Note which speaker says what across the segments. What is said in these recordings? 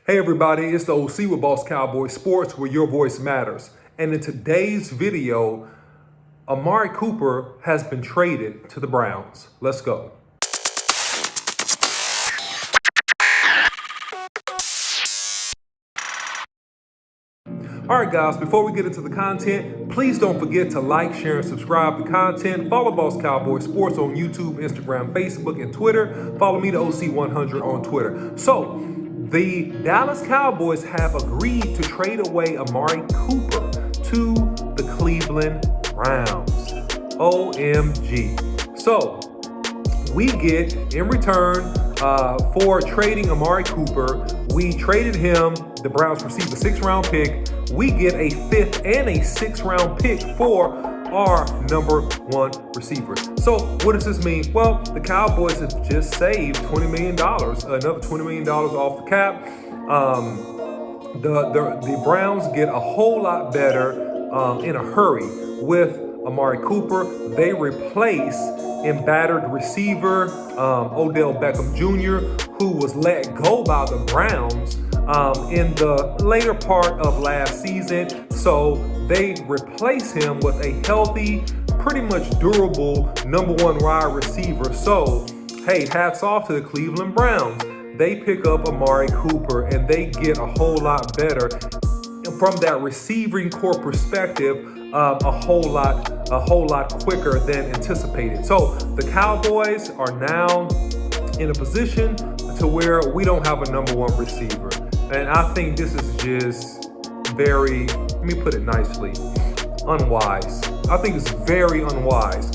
Speaker 1: Hey everybody, it's the OC with Boss Cowboy Sports, where your voice matters. And in today's video, Amari Cooper has been traded to the Browns. Let's go. All right, guys, before we get into the content, please don't forget to like, share, and subscribe to content. Follow Boss Cowboy Sports on YouTube, Instagram, Facebook, and Twitter. Follow me, the OC100, on Twitter. So, the Dallas Cowboys have agreed to trade away Amari Cooper to the Cleveland Browns. OMG. So, we get, in return for trading Amari Cooper, we traded him. The Browns received a 6th-round pick. We get a 5th and a 6th-round pick for our #1 receiver. So what does this mean? Well, the Cowboys have just saved $20 million, another $20 million off the cap. The Browns get a whole lot better in a hurry with Amari Cooper. They replace embattled receiver Odell Beckham Jr., who was let go by the Browns in the later part of last season. So they replace him with a healthy, pretty much durable #1 wide receiver. So, hey, hats off to the Cleveland Browns. They pick up Amari Cooper and they get a whole lot better from that receiving core perspective, a whole lot quicker than anticipated. So the Cowboys are now in a position to where we don't have a #1 receiver. And I think this is just very, let me put it nicely, unwise. I think it's very unwise.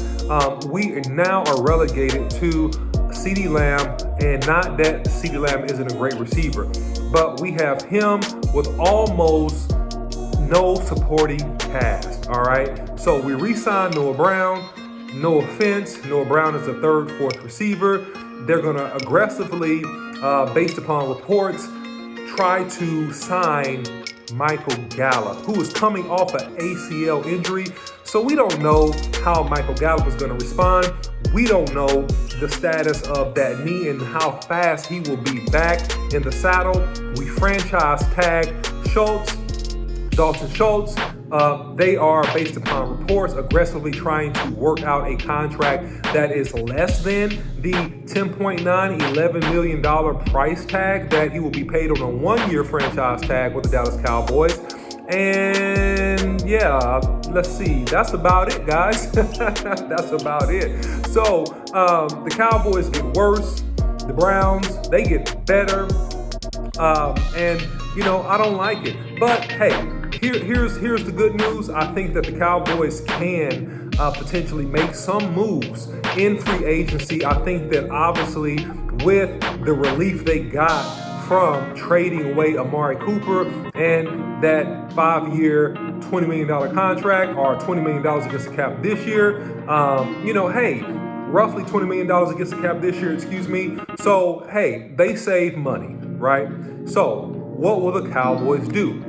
Speaker 1: We now are relegated to CeeDee Lamb, and not that CeeDee Lamb isn't a great receiver, but we have him with almost no supporting cast, all right? So we re-signed Noah Brown. No offense, Noah Brown is a 3rd, 4th receiver. They're gonna aggressively, based upon reports, try to sign Michael Gallup, who is coming off an ACL injury. So we don't know how Michael Gallup is going to respond. We don't know the status of that knee and how fast he will be back in the saddle. We franchise tag Dalton Schultz. They are, based upon reports, aggressively trying to work out a contract that is less than the $10.9, $11 million price tag that he will be paid on a 1-year franchise tag with the Dallas Cowboys. And yeah, let's see. That's about it, guys. That's about it. So the Cowboys get worse. The Browns, they get better. And, you know, I don't like it. But, hey, Here's the good news. I think that the Cowboys can potentially make some moves in free agency. I think that obviously with the relief they got from trading away Amari Cooper and that 5-year, $20 million contract, or $20 million against the cap this year, you know, hey, roughly $20 million against the cap this year, excuse me. So, hey, they save money, right? So what will the Cowboys do?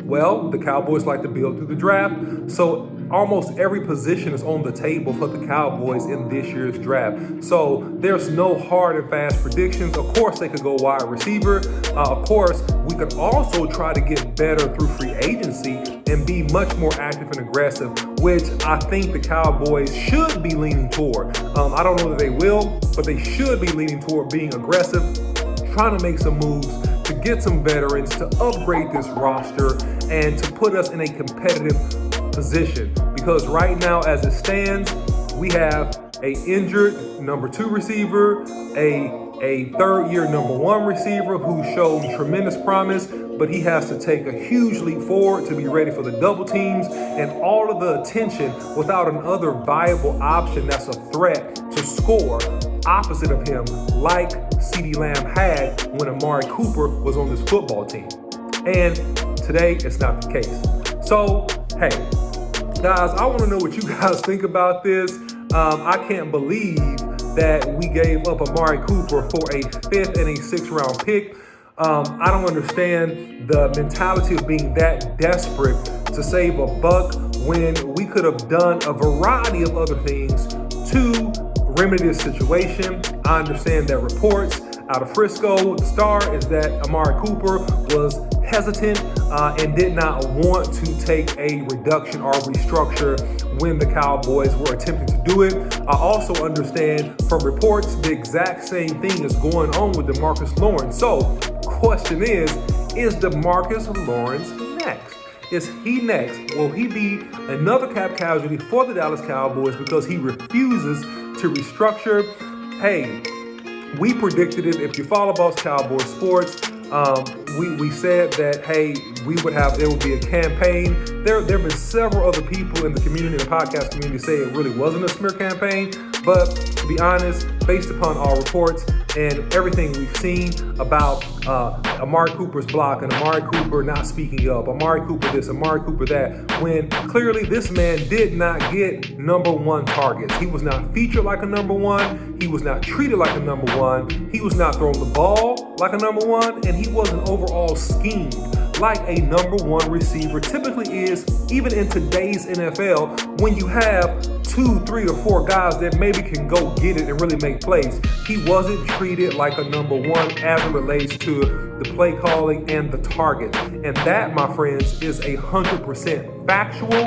Speaker 1: Well, the Cowboys like to build through the draft, so almost every position is on the table for the Cowboys in this year's draft. So there's no hard and fast predictions. Of course, they could go wide receiver. Of course, we could also try to get better through free agency and be much more active and aggressive, which I think the Cowboys should be leaning toward. I don't know that they will, but they should be leaning toward being aggressive, trying to make some moves to get some veterans, to upgrade this roster, and to put us in a competitive position. Because right now, as it stands, we have a injured #2 receiver, a 3rd-year #1 receiver who's shown tremendous promise, but he has to take a huge leap forward to be ready for the double teams and all of the attention without another viable option that's a threat to score opposite of him, like CeeDee Lamb had when Amari Cooper was on this football team. And today, it's not the case. So, hey, guys, I want to know what you guys think about this. I can't believe that we gave up Amari Cooper for a 5th and a 6th-round pick. I don't understand the mentality of being that desperate to save a buck when we could have done a variety of other things to remedy this situation. I understand that reports out of Frisco, the star, is that Amari Cooper was hesitant and did not want to take a reduction or restructure when the Cowboys were attempting to do it. I also understand from reports the exact same thing is going on with DeMarcus Lawrence. So, question is DeMarcus Lawrence next? Is he next? Will he be another cap casualty for the Dallas Cowboys because he refuses to restructure? Hey, we predicted it. If you follow Boss Cowboy Sports, we said that, hey, there would be a campaign. There have been several other people in the community, the podcast community, say it really wasn't a smear campaign. But to be honest, based upon all reports and everything we've seen about Amari Cooper's block and Amari Cooper not speaking up, Amari Cooper this, Amari Cooper that, when clearly this man did not get number one targets. He was not featured like a number one. He was not treated like a number one. He was not throwing the ball like a number one. And he wasn't overall schemed like a number one receiver typically is, even in today's NFL, when you have 2, 3, or 4 guys that maybe can go get it and really make plays. He wasn't treated like a number one as it relates to the play calling and the target. And that, my friends, is 100% factual.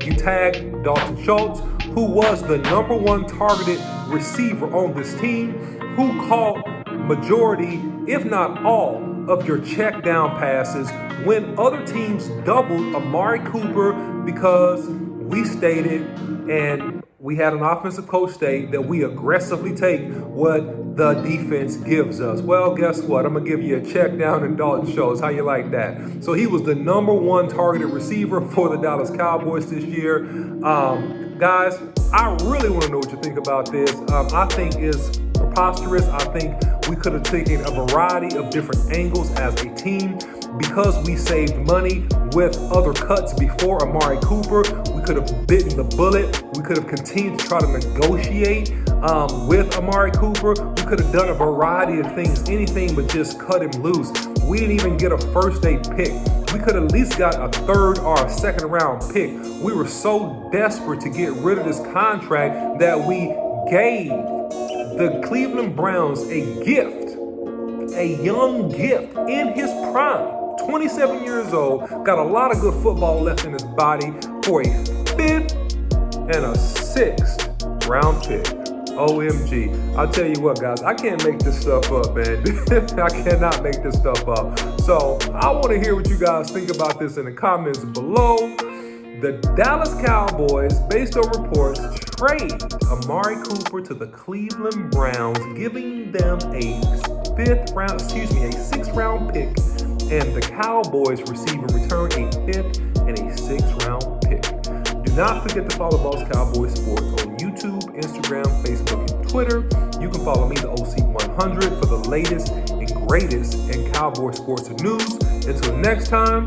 Speaker 1: You tag Dalton Schultz, who was the number one targeted receiver on this team, who caught majority, if not all, of your check down passes when other teams doubled Amari Cooper, because we stated, and we had an offensive coach state, that we aggressively take what the defense gives us. Well, guess what? I'm going to give you a check down in Dalton Schultz. How you like that? So he was the number one targeted receiver for the Dallas Cowboys this year. Guys, I really want to know what you think about this. I think it's preposterous. I think we could have taken a variety of different angles as a team. Because we saved money with other cuts before Amari Cooper, we could have bitten the bullet. We could have continued to try to negotiate with Amari Cooper. We could have done a variety of things, anything but just cut him loose. We didn't even get a first-day pick. We could have at least got a third or a second-round pick. We were so desperate to get rid of this contract that we gave the Cleveland Browns a gift, a young gift in his prime. 27 years old, got a lot of good football left in his body, for a 5th and a 6th round pick. OMG. I'll tell you what, guys, I can't make this stuff up, man. I cannot make this stuff up. So I want to hear what you guys think about this in the comments below. The Dallas Cowboys, based on reports, trade Amari Cooper to the Cleveland Browns, giving them a 6th round pick. And the Cowboys receive in return a 5th and a 6th round pick. Do not forget to follow Boss Cowboy Sports on YouTube, Instagram, Facebook, and Twitter. You can follow me, the OC100, for the latest and greatest in Cowboy sports and news. Until next time,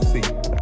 Speaker 1: see you.